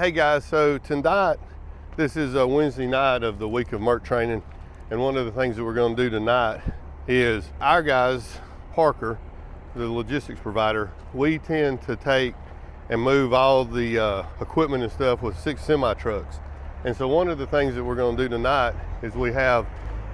Hey guys, so tonight, this is a Wednesday night of the week of MERT training, and one of the things that we're going to do tonight is our guys, Parker, the logistics provider, we tend to take and move all the equipment and stuff with 6 semi trucks. And so one of the things that we're going to do tonight is we have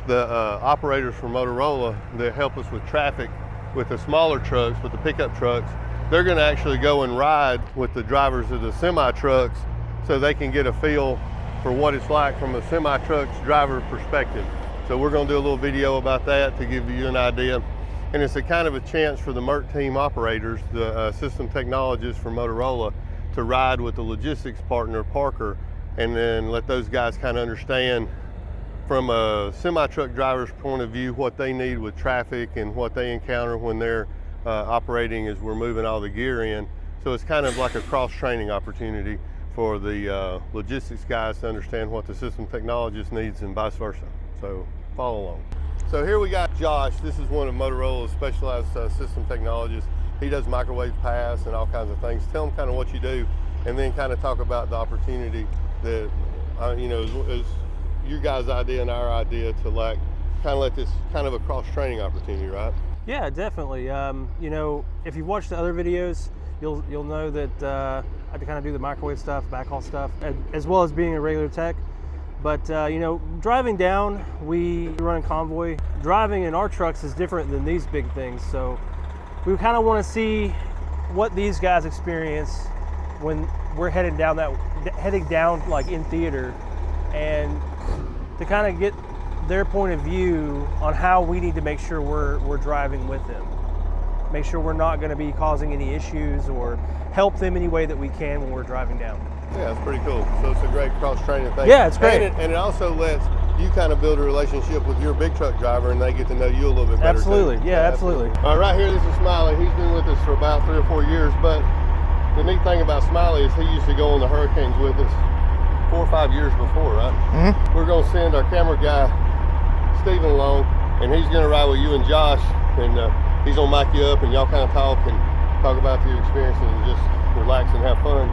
the operators from Motorola that help us with traffic with the smaller trucks, with the pickup trucks. They're going to actually go and ride with the drivers of the semi trucks so they can get a feel for what it's like from a semi truck's driver perspective. So we're going to do a little video about that to give you an idea. And it's a kind of a chance for the MERT team operators, the system technologists from Motorola, to ride with the logistics partner, Parker, and then let those guys kind of understand from a semi-truck driver's point of view what they need with traffic and what they encounter when they're operating as we're moving all the gear in. So it's kind of like a cross-training opportunity for the logistics guys to understand what the system technologist needs and vice versa. So follow along. So here we got Josh. This is one of Motorola's specialized system technologists. He does microwave pass and all kinds of things. Tell him kind of what you do, and then kind of talk about the opportunity that is your guys' idea and our idea to like kind of let this kind of a cross-training opportunity, right? Yeah, definitely. If you've watched the other videos, you'll know that I kind of do the microwave stuff, backhaul stuff, as well as being a regular tech. But driving down, we run a convoy. Driving in our trucks is different than these big things, so we kind of want to see what these guys experience when we're heading down like in theater, and to kind of get their point of view on how we need to make sure we're driving with them. Make sure we're not going to be causing any issues or help them any way that we can when we're driving down. Yeah, it's pretty cool. So it's a great cross-training thing. Yeah, it's great. And it also lets you kind of build a relationship with your big truck driver, and they get to know you a little bit better. Absolutely, too. yeah, absolutely. All right, right here, this is Smiley. He's been with us for about 3 or 4 years, but the neat thing about Smiley is he used to go on the hurricanes with us 4 or 5 years before, right? Mm-hmm. We're going to send our camera guy, Steven, along, and he's going to ride with you and Josh, and he's going to mic you up, and y'all kind of talk about your experiences and just relax and have fun.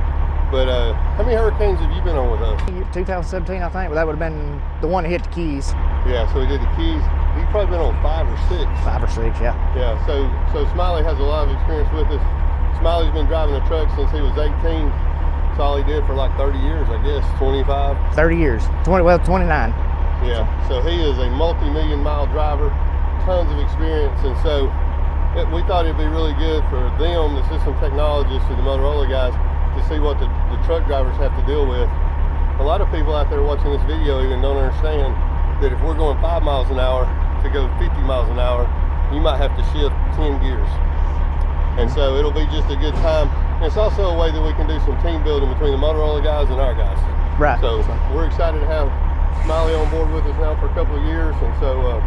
But how many hurricanes have you been on with us? 2017, I think. Well, that would have been the one that hit the Keys. Yeah, so we did the Keys. You've probably been on 5 or 6. 5 or 6, yeah. Yeah, so Smiley has a lot of experience with us. Smiley's been driving a truck since he was 18. That's all he did for like 30 years, I guess, 25. 30 years, 29. Yeah, so he is a multi-million-mile driver, tons of experience, and so we thought it'd be really good for them, the system technologists and the Motorola guys, to see what the truck drivers have to deal with. A lot of people out there watching this video even don't understand that if we're going 5 miles an hour to go 50 miles an hour, you might have to shift 10 gears. And so it'll be just a good time. And it's also a way that we can do some team building between the Motorola guys and our guys. Right. So we're excited to have Smiley on board with us now for a couple of years, and so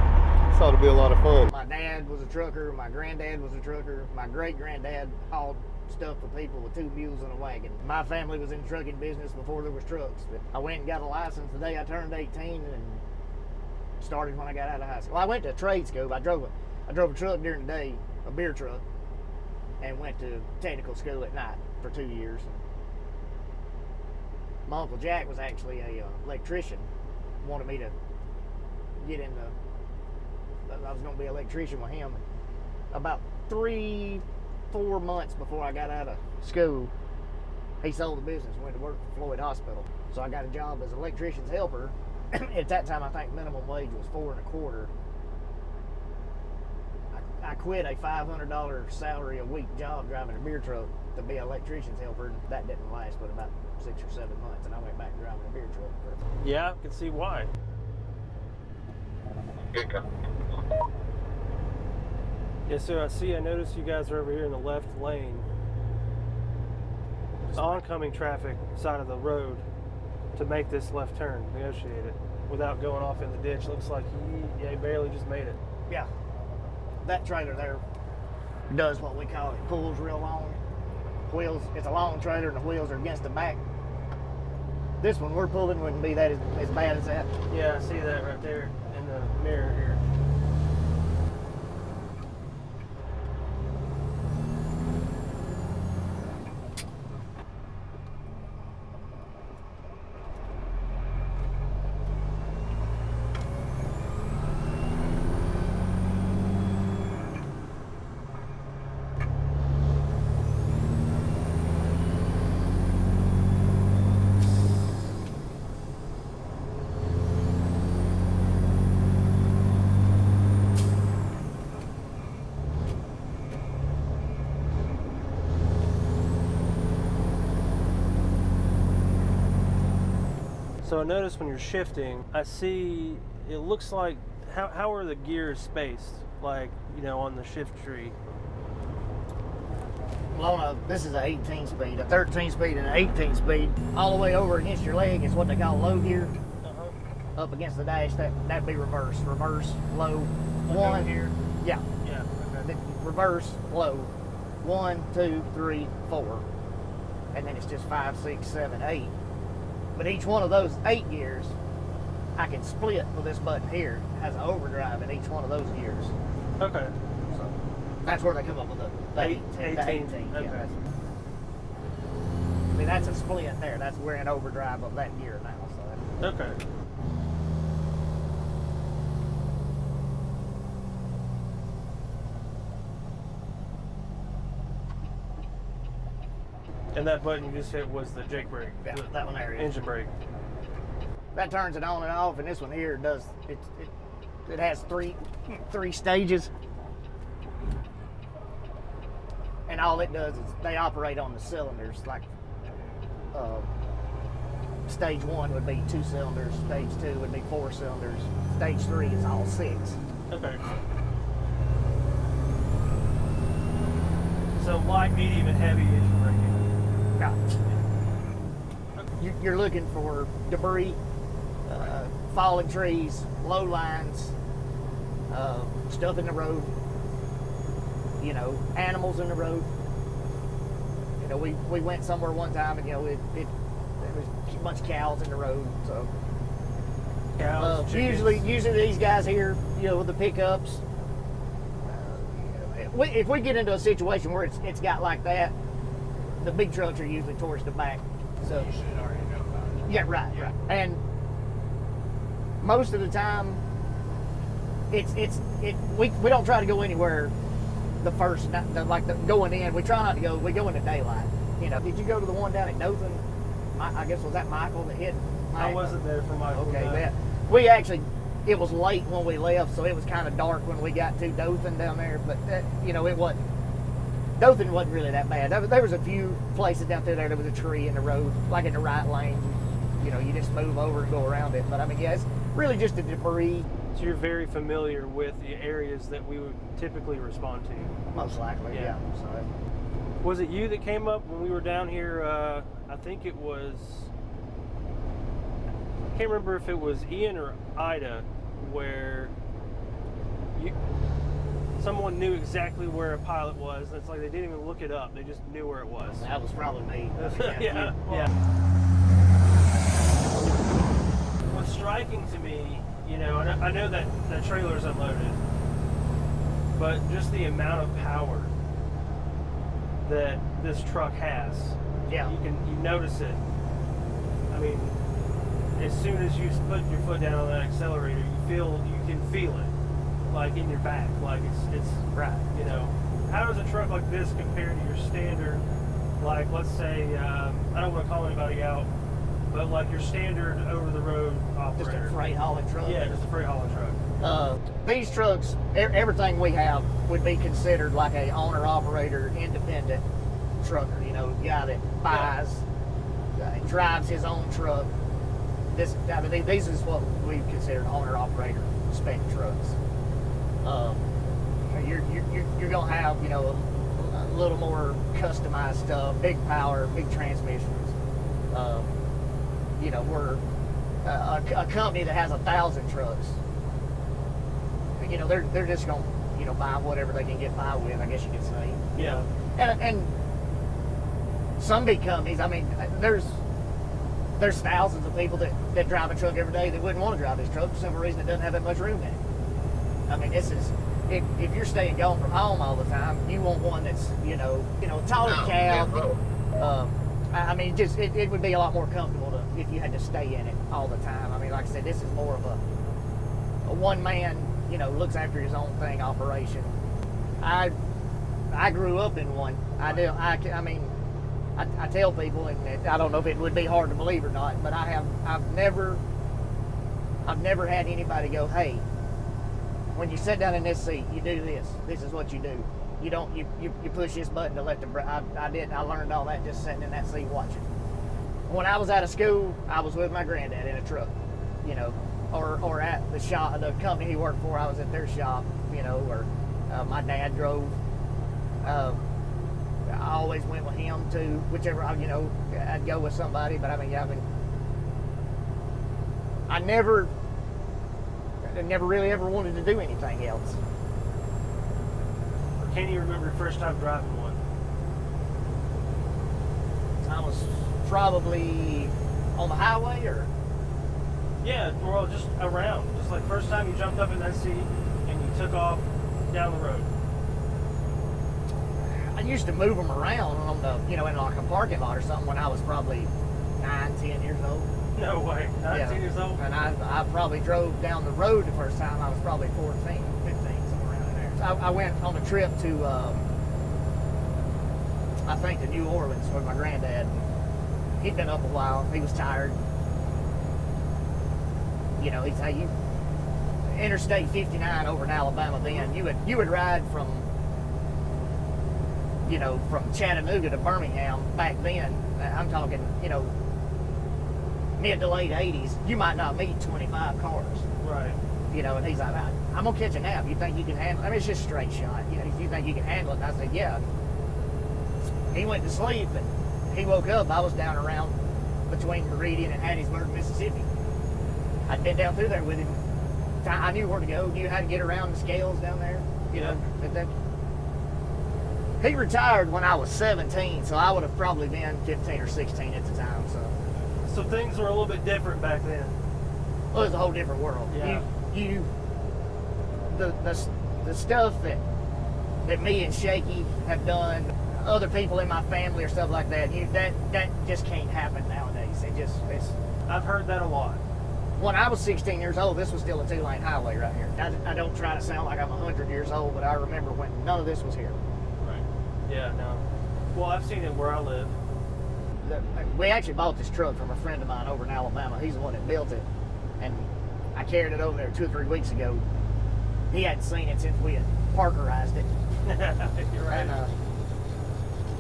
thought it'd be a lot of fun. My dad was a trucker, my granddad was a trucker, my great-granddad hauled stuff for people with 2 mules and a wagon. My family was in the trucking business before there was trucks. I went and got a license the day I turned 18 and started when I got out of high school. Well, I went to trade school. I drove a truck during the day, a beer truck, and went to technical school at night for 2 years. My Uncle Jack was actually a electrician, wanted me to get in I was going to be an electrician with him. About 3-4 months before I got out of school, he sold the business and went to work for Floyd Hospital. So I got a job as an electrician's helper. At that time, I think minimum wage was $4.25. I quit a $500 salary a week job driving a beer truck to be an electrician's helper. That didn't last but about 6 or 7 months, and I went back to driving a beer truck. Yeah, I can see why. Yeah, so I noticed you guys are over here in the left lane. Oncoming traffic side of the road to make this left turn, negotiate it, without going off in the ditch. Looks like he barely just made it. Yeah, that trailer there does what we call it, pulls real long. Wheels, it's a long trailer and the wheels are against the back. This one we're pulling wouldn't be that as bad as that. Yeah, I see that right there in the mirror here. So I notice when you're shifting, I see it looks like how are the gears spaced? Like, you know, on the shift tree. Well, this is an 18 speed, a 13 speed, and an 18 speed. All the way over against your leg is what they call low gear. Up against the dash, that'd be reverse. Reverse, low, Like one. over here? Yeah. Yeah. Okay. Reverse, low. 1, 2, 3, 4. And then it's just 5, 6, 7, 8. But each one of those 8 gears, I can split with this button here. It has an overdrive in each one of those gears. Okay. So that's where they come up with the 18. The 18. Okay. Yeah. I mean, that's a split there. We're in overdrive of that gear now. So Okay. And that button you just hit was the Jake brake. yeah, that one there is. Engine brake. That turns it on and off, and this one here does it has three stages, and all it does is they operate on the cylinders. Like stage 1 would be 2 cylinders, stage 2 would be 4 cylinders, stage 3 is all 6. Okay. So light, medium, and heavy engine braking. Yeah. You're looking for debris, fallen trees, low lines, stuff in the road, you know, animals in the road. You know, we went somewhere one time and, you know, there was a bunch of cows in the road. So Cows, usually these guys here, you know, with the pickups, if we get into a situation where it's got like that, the big trucks are usually towards the back. So You should already know about it. yeah, right. Yeah. And most of the time, we don't try to go anywhere the first going in. We try not to go. We go into daylight. You know, did you go to the one down at Dothan? I guess was that Michael that hit? I wasn't there for my Okay, that we actually. It was late when we left, so it was kind of dark when we got to Dothan down there. But you know, it wasn't. Dothan wasn't really that bad. There was a few places down there. There was a tree in the road, like in the right lane. You know, you just move over and go around it. But I mean, yeah, it's really just the debris. So you're very familiar with the areas that we would typically respond to. Most likely, Yeah. yeah. So, Was it you that came up when we were down here? I think it was. I can't remember if it was Ian or Ida, where someone knew exactly where a pilot was. It's like they didn't even look it up; they just knew where it was. that was probably me. Yeah. What's striking to me, you know, and I know that the trailer's unloaded, but just the amount of power that this truck has. Yeah. You notice it. I mean, as soon as you put your foot down on that accelerator, you can feel it, like in your back, like it's Right. You know, how does a truck like this compare to your standard, like let's say, I don't want to call anybody out, but like your standard over the road Just operator? a freight hauling truck. Yeah, just a freight hauling truck. These trucks, everything we have would be considered like a owner-operator, independent trucker. You know, guy that buys, drives his own truck. This is what we consider owner-operator spec trucks. You're gonna have, you know, a little more customized stuff, big power, big transmissions. You know, we're a company that has 1,000 trucks. You know, they're just gonna, you know, buy whatever they can get by with, I guess you could say. Yeah. And some big companies, I mean, there's thousands of people that drive a truck every day that wouldn't want to drive this truck for the simple reason it doesn't have that much room in it. I mean, this is, if you're staying gone from home all the time, you want one that's, you know, taller cab. I mean, just it would be a lot more comfortable if you had to stay in it all the time. I mean, like I said, this is more of a one man, you know, looks after his own thing operation. I grew up in one. I tell people, and I don't know if it would be hard to believe or not, but I've never had anybody go, hey, when you sit down in this seat, you do this. This is what you do. You don't you push this button to let the I learned all that just sitting in that seat watching. When I was out of school, I was with my granddad in a truck, you know, or at the shop, the company he worked for, I was at their shop, you know, or my dad drove. I always went with him too, whichever, you know, I'd go with somebody, but I never really ever wanted to do anything else. Can you remember your first time driving one? I was probably on the highway, or? Yeah, well, just around. Just like first time you jumped up in that seat and you took off down the road. I used to move them around on the, you know, in like a parking lot or something when I was probably 9, 10 years old. No way, 19 years old? And I probably drove down the road the first time. I was probably 14, 15, somewhere around there. So I went on a trip to, I think, to New Orleans with my granddad. He'd been up a while. He was tired. You know, he'd say, you Interstate 59 over in Alabama then, you would ride from, you know, from Chattanooga to Birmingham back then. I'm talking, you know, mid to late 80s. You might not meet 25 cars. Right. You know, and he's like, I'm gonna catch a nap. You think you can handle it? I mean, it's just straight shot. You know, you think you can handle it? And I said, yeah. He went to sleep, and he woke up. I was down around between Meridian and Hattiesburg, Mississippi. I'd been down through there with him. I knew where to go, knew how to get around the scales down there. You know, he retired when I was 17, so I would have probably been 15 or 16 at the time. So things were a little bit different back then. Well, it was a whole different world. Yeah. The stuff that me and Shaky have done, other people in my family or stuff like that, that just can't happen nowadays. I've heard that a lot. When I was 16 years old, this was still a 2-lane highway right here. I don't try to sound like I'm 100 years old, but I remember when none of this was here. Right. Yeah, no. Well, I've seen it where I live. We actually bought this truck from a friend of mine over in Alabama. He's the one that built it. And I carried it over there 2 or 3 weeks ago. He hadn't seen it since we had Parkerized it. You're right. And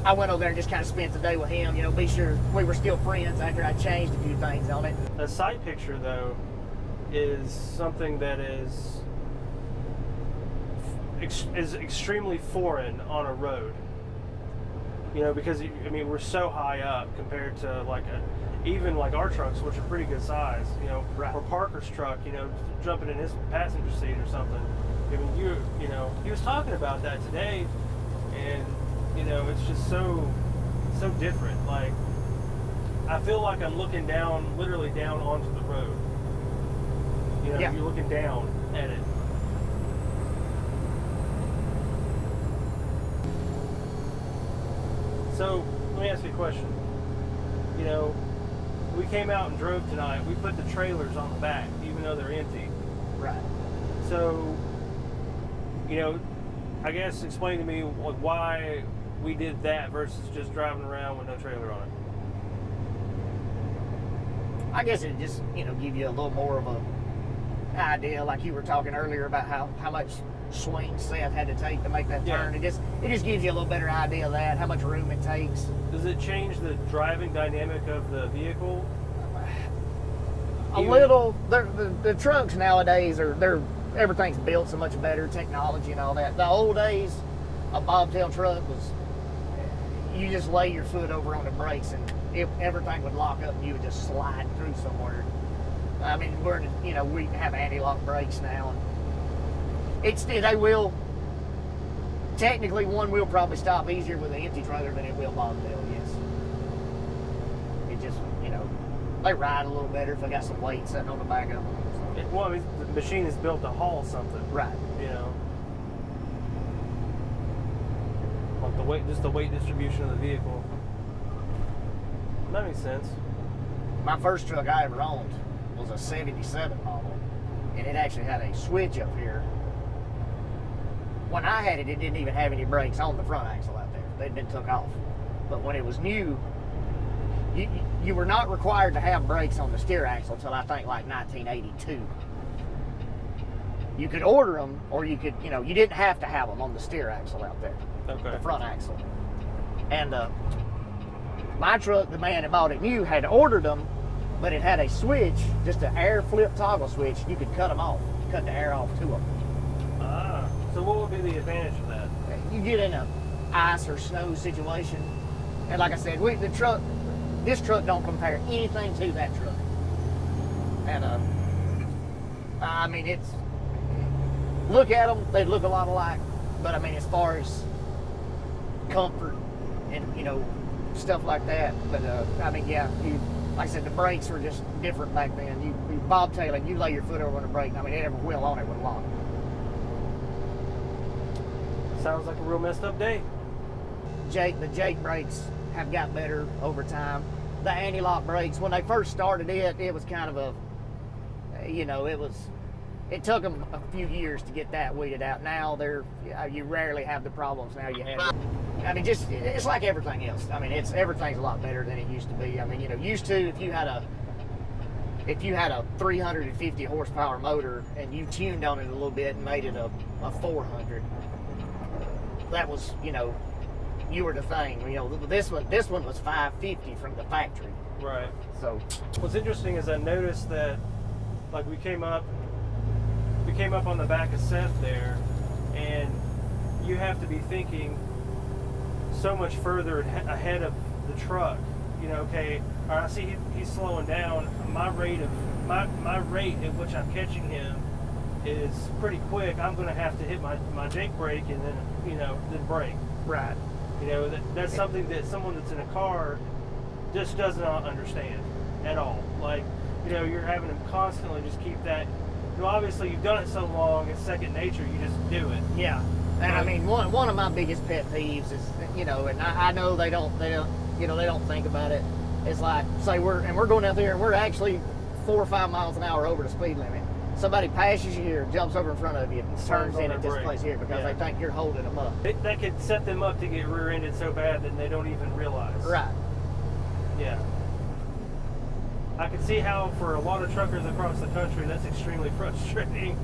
I went over there and just kind of spent the day with him, you know, be sure we were still friends after I changed a few things on it. The side picture, though, is something that is extremely foreign on a road. You know, because, I mean, we're so high up compared to, like, even like our trucks, which are pretty good size, you know, right. Or Parker's truck, you know, jumping in his passenger seat or something. I mean, you know, he was talking about that today, and, you know, it's just so different. Like, I feel like I'm looking down, literally down onto the road. You know, yeah. You're looking down at it. So, let me ask you a question. You know, we came out and drove tonight. We put the trailers on the back, even though they're empty. Right. So, you know, I guess explain to me why we did that versus just driving around with no trailer on it. I guess it just, you know, give you a little more of a idea, like you were talking earlier about how much swing Seth had to take to make that turn. It just gives you a little better idea of that, how much room it takes. Does it change the driving dynamic of the vehicle? A little. The trucks nowadays everything's built so much better, technology and all that. The old days, a bobtail truck was, you just lay your foot over on the brakes and everything would lock up and you would just slide through somewhere. I mean, we have anti-lock brakes now. And they will, technically one will probably stop easier with an empty trailer than it will bobtail, yes. It just, you know, they ride a little better if they got some weight sitting on the back of them. So. Well, I mean, the machine is built to haul something. Right. You know. Like just the weight distribution of the vehicle. That makes sense. My first truck I ever owned was a 77 model, and it actually had a switch up here. When I had it, it didn't even have any brakes on the front axle out there. They'd been took off. But when it was new, you were not required to have brakes on the steer axle until I think like 1982. You could order them, or you could, you know, you didn't have to have them on the steer axle out there. Okay. The front axle. And My truck, the man that bought it new, had ordered them, but it had a switch, just an air flip toggle switch. You could cut them off, cut the air off to them. Ah, so what would be the advantage of that? You get in a ice or snow situation, and like I said, this truck don't compare anything to that truck. And I mean, look at them, they look a lot alike, but I mean, as far as comfort and, you know, stuff like that, but I mean, yeah, like I said, the brakes were just different back then. You bobtailing, you lay your foot over on the brake, I mean, every wheel on it would lock. Sounds like a real messed up day. The Jake brakes have got better over time. The anti-lock brakes, when they first started it was kind of a, you know, it took them a few years to get that weeded out. Now you rarely have the problems now you have. I mean, it's like everything else. I mean, everything's a lot better than it used to be. I mean, you know, used to, if you had a 350 horsepower motor and you tuned on it a little bit and made it a 400, that was, you know, you were the thing. You know, this one was 550 from the factory. Right. So what's interesting is I noticed that, like, we came up on the back of Seth there, and you have to be thinking so much further ahead of the truck. You know, okay, all right, I see he's slowing down. My rate at which I'm catching him is pretty quick. I'm going to have to hit my Jake brake and then, you know, then brake. right. You know, that's something that someone that's in a car just does not understand at all. Like, you know, you're having to constantly just keep that. You know, obviously you've done it so long, it's second nature. You just do it. Yeah. And I mean, one of my biggest pet peeves is, you know, and I know they don't think about it. It's like, say we're going out there and we're actually 4 or 5 miles an hour over the speed limit. Somebody passes you here, jumps over in front of you, and turns in at this place here because they think you're holding them up. That could set them up to get rear-ended so bad that they don't even realize. Right. Yeah. I can see how for a lot of truckers across the country that's extremely frustrating,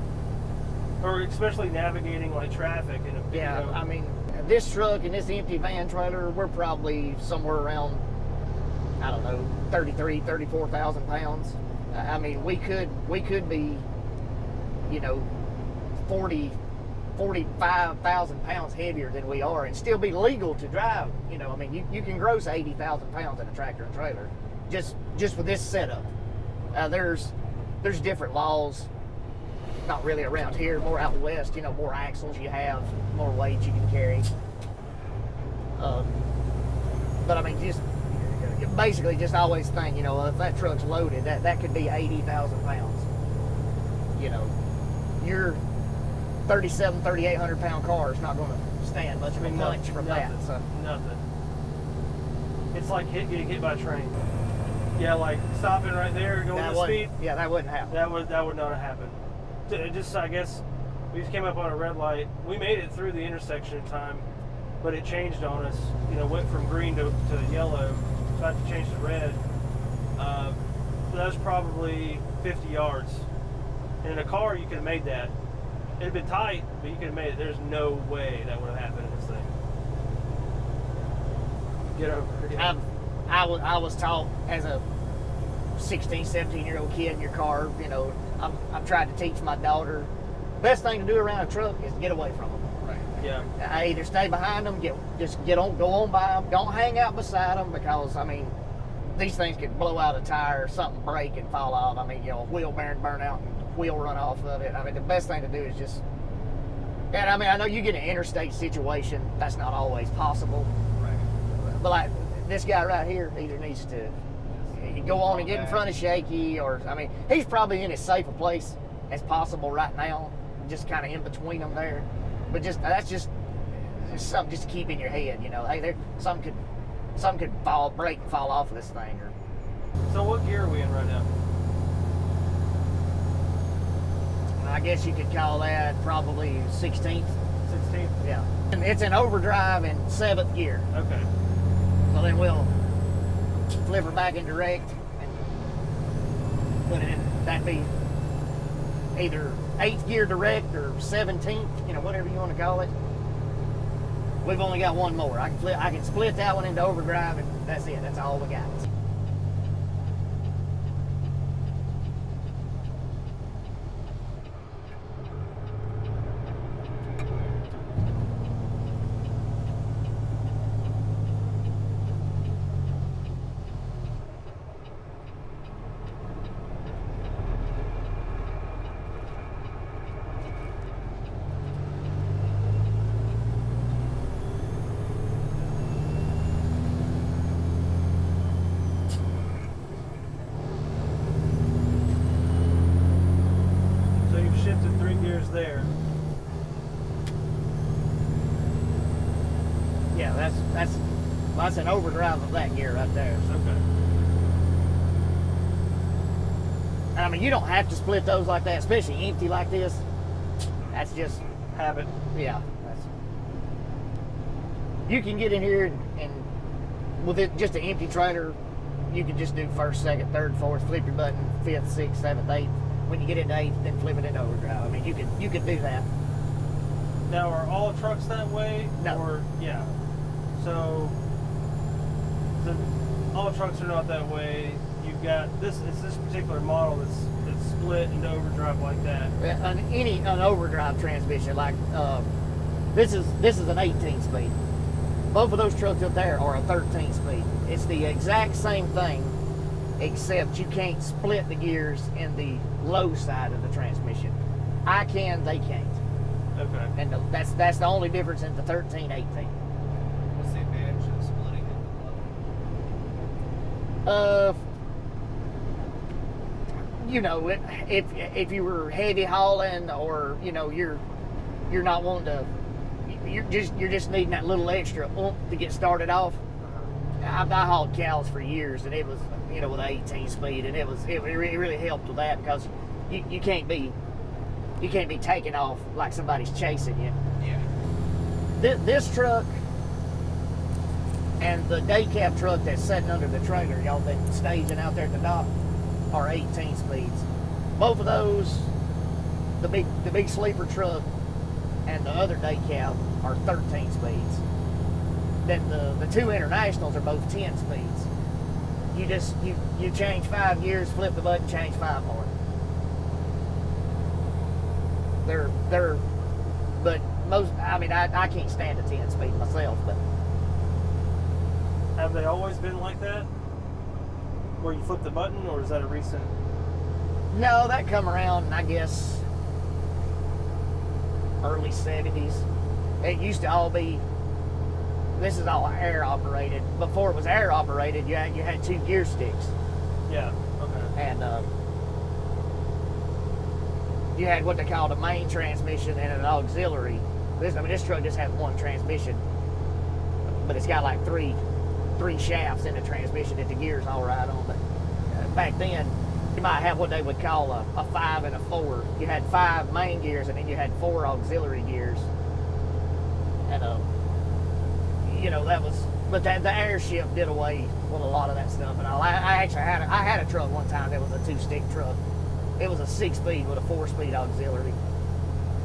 or especially navigating like traffic. Yeah, you know, I mean, this truck and this empty van trailer, we're probably somewhere around, I don't know, 34,000 pounds. I mean, we could be, you know, 45,000 pounds heavier than we are and still be legal to drive. You know, I mean, you can gross 80,000 pounds in a tractor and trailer just with this setup. There's different laws, not really around here, more out west. You know, more axles you have, more weight you can carry. But I mean, basically just always think, you know, if that truck's loaded, that could be 80,000 pounds. You know, your 3,800 pound car is not going to stand much of a punch from that. So. Nothing. It's like getting hit by a train. Yeah, like stopping right there, going the speed. Yeah, that wouldn't happen. That would not have happened. Just, I guess, we just came up on a red light. We made it through the intersection in time, but it changed on us. You know, went from green to yellow. About to change to red. That was probably 50 yards. And in a car, you could have made that. It'd been tight, but you could have made it. There's no way that would have happened in this thing. Get over it. I was taught as a 16, 17-year-old kid in your car, you know, I'm trying to teach my daughter, best thing to do around a truck is get away from them. Right. Yeah. I either stay behind them, go on by them, don't hang out beside them, because I mean, these things could blow out a tire, something break and fall off. I mean, you know, a wheel bearing burn out and wheel run off of it. I mean, the best thing to do is just, and I mean, I know you get an interstate situation, that's not always possible. Right. But like this guy right here either needs to go on and get in front of Shaky, or I mean, he's probably in as safe a place as possible right now, just kind of in between them there. But that's just something just to keep in your head, you know. Hey, some could break and fall off of this thing. So what gear are we in right now? I guess you could call that probably 16th. 16th? Yeah. And it's in overdrive in 7th gear. Okay. So then we'll flip her back in direct and put it in. That'd be either 8th gear direct or 17th, you know, whatever you want to call it. We've only got one more. I can split that one into overdrive and That's it. That's all we got. So you've shifted 3 gears there. Yeah, that's an overdrive of that gear right there. So. Okay. I mean, you don't have to split those like that, especially empty like this. That's just Habit. yeah. You can get in here and with it just an empty trailer, you can just do first, second, third, fourth, flip your button, fifth, sixth, seventh, eighth. When you get into eighth, then flip it into overdrive. I mean, you could do that. Now, are all trucks that way? No. Or yeah. So all trucks are not that way. You've got this. It's this particular model that's split into overdrive like that. An overdrive transmission like this is an 18 speed. Both of those trucks up there are a 13 speed. It's the exact same thing, except you can't split the gears in the low side of the transmission. I can, they can't. Okay. And that's the only difference in the 13, 18. What's the advantage of splitting it low? You know, if you were heavy hauling, or you know you're not wanting to, you're just needing that little extra oomph to get started off. I hauled cows for years, and it was, you know, with 18 speed, and it really helped with that, because you can't be taking off like somebody's chasing you. Yeah. This truck and the day cab truck that's sitting under the trailer, y'all been staging out there at the dock, are 18 speeds. Both of those, the big sleeper truck and the other day cab, are 13 speeds. Then the two internationals are both 10 speeds. You change 5 gears, flip the button, change 5 more. But most, I mean, I can't stand a 10 speed myself, but Have they always been like that? Where you flip the button, or is that a recent? no, that come around, I guess, early 70s. It used to all be, this is all air operated. Before it was air operated, you had 2 gear sticks. Yeah. Okay. And you had what they called a main transmission and an auxiliary. This truck just has one transmission, but it's got like three shafts in the transmission that the gears all ride on. But back then, you might have what they would call a 5 and a 4. You had 5 main gears, and then you had 4 auxiliary gears. And you know, that was, but the air shift did away with a lot of that stuff. And I actually had a truck one time that was a 2-stick truck. It was a 6-speed with a 4-speed auxiliary.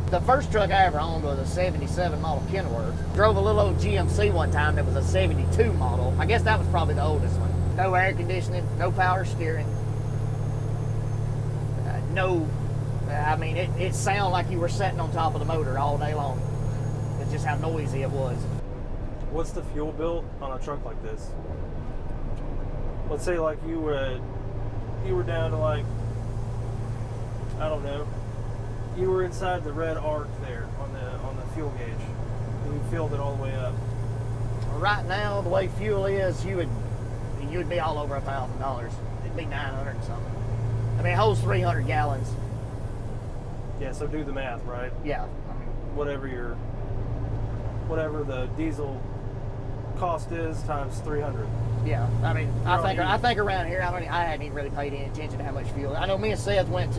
The first truck I ever owned was a 77 model Kenworth. Drove a little old GMC one time that was a 72 model. I guess that was probably the oldest one. No air conditioning, no power steering. I mean, it sounded like you were sitting on top of the motor all day long. It's just how noisy it was. What's the fuel bill on a truck like this? Let's say like you were down to like, I don't know, you were inside the red arc there on the fuel gauge, and you filled it all the way up. Right now, the way fuel is, you would be all over $1,000. It'd be 900 and something. I mean, it holds 300 gallons. Yeah, so do the math, right? Yeah. Whatever the diesel cost is times 300. Yeah. I mean, I think around here, I hadn't even really paid any attention to how much fuel. I know me and Seth went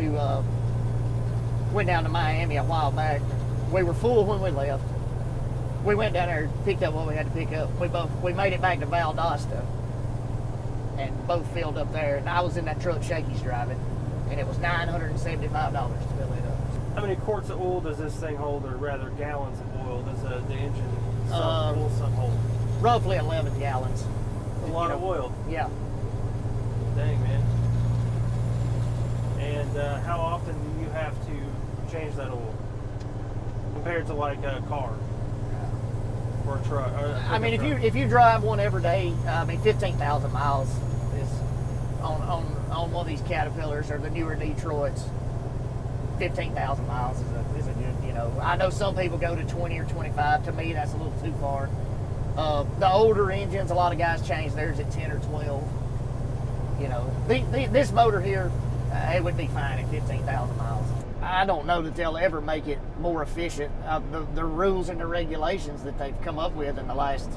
down to Miami a while back. We were full when we left. We went down there and picked up what we had to pick up. We made it back to Valdosta and both filled up there. And I was in that truck Shakey's driving, and it was $975 to fill it up. How many quarts of oil does this thing hold, or rather gallons of oil does the engine oil sum hold? Roughly 11 gallons. A lot of oil. Yeah. Dang, man. And how often do you have to change that oil compared to like a car or a truck? I mean, if you drive one every day, I mean, 15,000 miles is on one of these Caterpillars or the newer Detroits. 15,000 miles is a good, you know. I know some people go to 20 or 25. To me, that's a little too far. The older engines, a lot of guys change theirs at 10 or 12. You know, this motor here, it would be fine at 15,000 miles. I don't know that they'll ever make it more efficient. The rules and the regulations that they've come up with in the last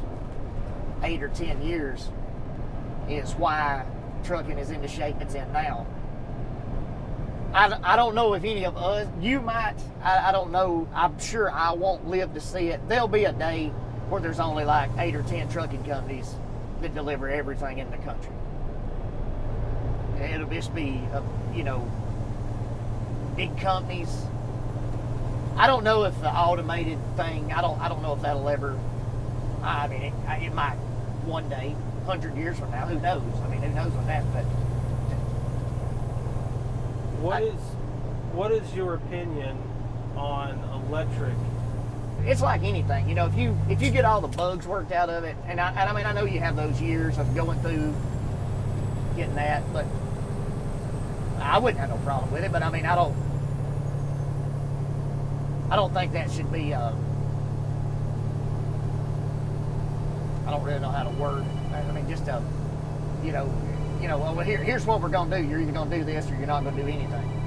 8 or 10 years is why trucking is in the shape it's in now. I don't know if any of us, you might, I don't know, I'm sure I won't live to see it. There'll be a day where there's only like 8 or 10 trucking companies that deliver everything in the country. It'll just be, you know, big companies. I don't know if the automated thing, I don't know if that'll ever, I mean, it might one day, 100 years from now, who knows? I mean, who knows what that, but. What is your opinion on electric? It's like anything, you know. If you get all the bugs worked out of it, and I mean, I know you have those years of going through getting that, but I wouldn't have no problem with it. But I mean, I don't think that should be. I don't really know how to word it. I mean, just you know, well, here's what we're gonna do. You're either gonna do this or you're not gonna do anything.